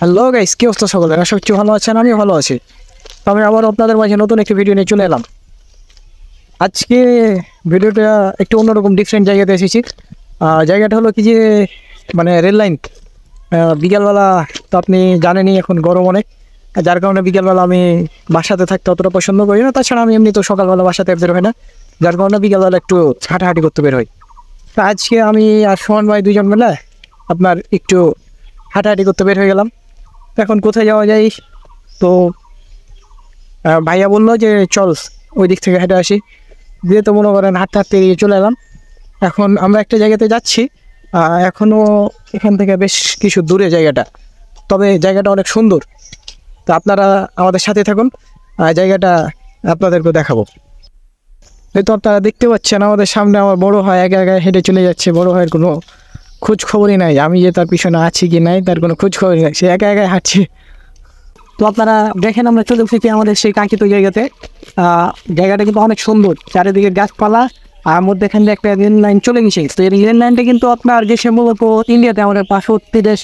Hello guys, কি অবস্থা সকলের? আশা করছি ভালো আছেন। আমিও ভালো আছি। আমি আবার আপনাদের মাঝে নতুন একটি ভিডিও নিয়ে চলে এলাম। আজকে ভিডিওটা একটু অন্যরকম ডিফারেন্ট জায়গাতে এসেছি। জায়গাটা হলো কি যে মানে রেল লাইন। বিকালবেলা তো আপনি জানেনই এখন গরম অনেক, যার কারণে বিকালবেলা আমি বাসাতে থাকতে অতটা পছন্দ করি না। তাছাড়া আমি এমনি তো সকালবেলা বাসাতে বের হই না, যার কারণে বিকালবেলা একটু হাঁটাহাঁটি করতে বের হই। তো আজকে আমি আর সোহান ভাই দুইজন মিলে আপনার একটু হাঁটাহাঁটি করতে বের হয়ে গেলাম। এখন কোথায় যাওয়া যায়? তো ভাইয়া বললো যে চল ওই দিক থেকে হেঁটে আসি, যেহেতু মনে করেন হাঁটতে হাঁটতে এগিয়ে চলে এলাম। এখন আমরা একটা জায়গাতে যাচ্ছি, এখনও এখান থেকে বেশ কিছু দূরে জায়গাটা, তবে জায়গাটা অনেক সুন্দর। তো আপনারা আমাদের সাথে থাকুন, জায়গাটা আপনাদেরকে দেখাবো। এই তো আপনারা দেখতে পাচ্ছেন আমাদের সামনে আমার বড় ভাই একা একা হেঁটে চলে যাচ্ছে। বড় ভাইয়ের কোনো খোঁজ খবরই নাই, আমি যে তার পিছনে আছি কি নাই তার কোনো খোঁজ খবরই নাই, সে একা একাই হাঁটছে। তো আপনারা দেখেন আমরা চলে এসেছি আমাদের সেই কাঙ্ক্ষিত জায়গাতে। জায়গাটা কিন্তু অনেক সুন্দর, চারিদিকে গাছপালা আর মধ্যেখান দিয়ে একটা রেল লাইন চলে গেছে। তো এই রেল লাইনটা কিন্তু আপনার যে মূলত ইন্ডিয়াতে, আমাদের পার্শ্ববর্তী দেশ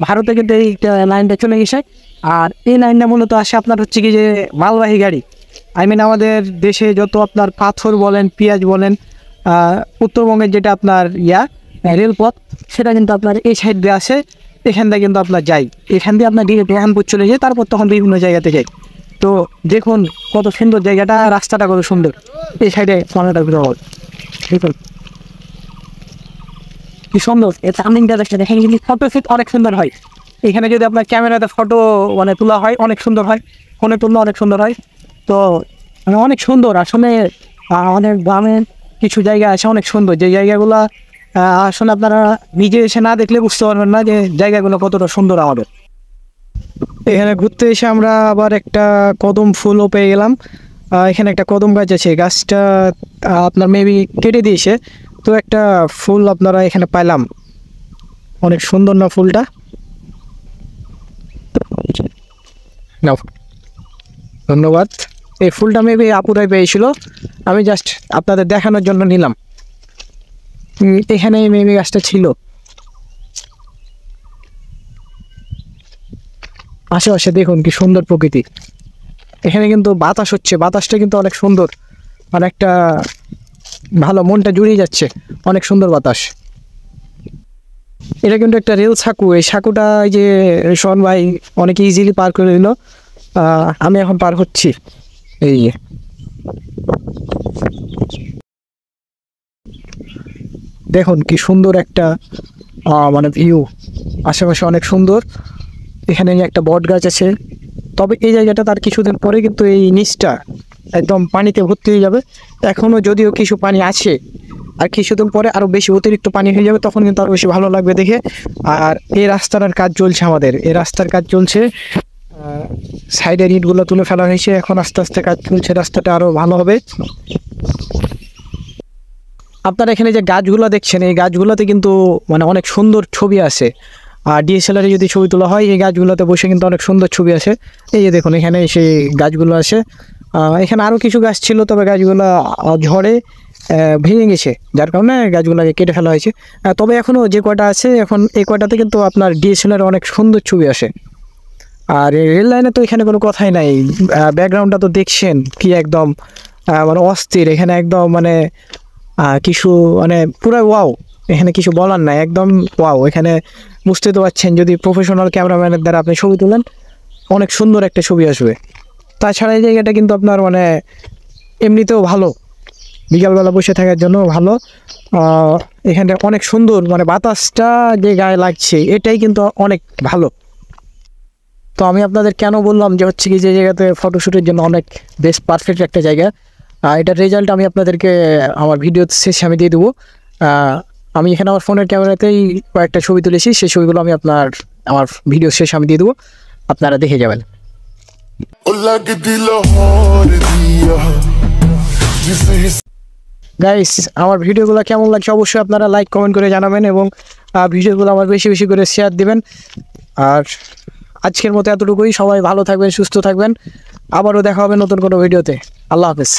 ভারতে কিন্তু এই লাইনটা চলে গেছে। আর এই লাইনটা মূলত আসে আপনার হচ্ছে কি যে মালবাহী গাড়ি। আমাদের দেশে যত আপনার পাথর বলেন, পেঁয়াজ বলেন, উত্তরবঙ্গের যেটা আপনার রেলপথ, সেটা কিন্তু আপনার এই সাইড দিয়ে আসে। এখান থেকে কিন্তু আপনার যাই, এখান দিয়ে আপনার রেহানপুর চলে যায়, তারপর তখন বিভিন্ন জায়গাতে যাই। তো দেখুন কত সুন্দর জায়গাটা, রাস্তাটা কত সুন্দর। এই সাইডে অনেকটা দেখুন কি সুন্দর। এর টার্নিংটা দেখেন, এখানে কিন্তু ফটো সেট অনেক সুন্দর হয়। এখানে যদি আপনার ক্যামেরাতে ফটো তোলা হয় অনেক সুন্দর হয়, ফোনে তুললে অনেক সুন্দর হয়। তো অনেক সুন্দর আসলে। অনেক গ্রামের কিছু জায়গা আছে অনেক সুন্দর, যে জায়গাগুলো আসলে আপনারা নিজে এসে না দেখলে বুঝতে পারবেন না যে জায়গাগুলো কতটা সুন্দর আমাদের। এখানে ঘুরতে এসে আমরা আবার একটা কদম ফুলও পেয়ে গেলাম। এখানে একটা কদম গাছ আছে, গাছটা আপনার মেবি কেটে দিয়েছে, তো একটা ফুল আপনারা এখানে পাইলাম। অনেক সুন্দর না ফুলটা? নাও, ধন্যবাদ। এই ফুলটা মেবি আপুরাই পেয়েছিল, আমি জাস্ট আপনাদের দেখানোর জন্য নিলাম। এখানে মেবি গাছটা ছিল। আশেপাশে দেখুন কি সুন্দর প্রকৃতি। এখানে কিন্তু বাতাস হচ্ছে, বাতাসটা কিন্তু অনেক সুন্দর, অনেকটা ভালো, মনটা জুড়িয়ে যাচ্ছে। অনেক সুন্দর বাতাস। এটা কিন্তু একটা রেল সাঁকো। এই সাঁকোটা যে শোন ভাই অনেক ইজিলি পার করে দিল, আমি এখন পার হচ্ছি। এই দেখুন কি সুন্দর একটা ভিউ, আশেপাশে অনেক সুন্দর। এখানে একটা বট গাছ আছে, তবে এই জায়গাটা তার কিছুদিন পরে কিন্তু এই নিচটা একদম পানিতে ভর্তি হয়ে যাবে। এখনও যদিও কিছু পানি আছে, আর কিছুদিন পরে আরও বেশি অতিরিক্ত পানি হয়ে যাবে, তখন কিন্তু আরও বেশি ভালো লাগবে দেখে। আর এই রাস্তাটার কাজ চলছে, আমাদের এই রাস্তার কাজ চলছে। সাইডের ইটগুলো তুলে ফেলা হয়েছে, এখন আস্তে আস্তে কাজ চলছে, রাস্তাটা আরও ভালো হবে। আপনারা এখানে যে গাছগুলো দেখছেন, এই গাছগুলোতে কিন্তু অনেক সুন্দর ছবি আসে। আর ডিএসএলআরে যদি ছবি তোলা হয়, এই গাছগুলোতে বসে কিন্তু অনেক সুন্দর ছবি আসে। এই যে দেখুন এখানে সেই গাছগুলো আছে। এখানে আরও কিছু গাছ ছিল, তবে গাছগুলো ঝড়ে ভেঙে গেছে, যার কারণে গাছগুলোকে কেটে ফেলা হয়েছে। তবে এখনও যে কয়টা আছে, এখন এই কয়টাতে কিন্তু আপনার ডিএসএলআরে অনেক সুন্দর ছবি আসে। আর রেল লাইনে তো এখানে কোনো কথাই নাই। ব্যাকগ্রাউন্ডটা তো দেখছেন কি একদম অস্থির। এখানে একদম কিছু পুরো ওয়াও, এখানে কিছু বলার নাই, একদম ওয়াও। এখানে বুঝতে তো পারছেন, যদি প্রফেশনাল ক্যামেরাম্যানের দ্বারা আপনি ছবি তোলেন অনেক সুন্দর একটা ছবি আসবে। তাছাড়া এই জায়গাটা কিন্তু আপনার এমনিতেও ভালো, বিকালবেলা বসে থাকার জন্য ভালো। এখানে অনেক সুন্দর, বাতাসটা যে গায়ে লাগছে এটাই কিন্তু অনেক ভালো। তো আমি আপনাদের কেন বললাম যে হচ্ছে কি যে জায়গাতে ফটোশ্যুটের জন্য অনেক বেস্ট পারফেক্ট একটা জায়গা। এটার রেজাল্ট আমি আপনাদেরকে আমার ভিডিও শেষে আমি দিয়ে দেবো। আমি এখানে আমার ফোনের ক্যামেরাতেই কয়েকটা ছবি তুলেছি, সেই ছবিগুলো আমি আমার ভিডিও শেষে আমি দিয়ে দেবো, আপনারা দেখে যাবেন। গাইস, আমার ভিডিওগুলো কেমন লাগছে অবশ্যই আপনারা লাইক কমেন্ট করে জানাবেন, এবং ভিডিওগুলো আমার বেশি বেশি করে শেয়ার দিবেন। আর আজকের মতো এতটুকুই। সবাই ভালো থাকবেন, সুস্থ থাকবেন। আবারও দেখা হবে নতুন কোনো ভিডিওতে। আল্লাহ হাফেজ।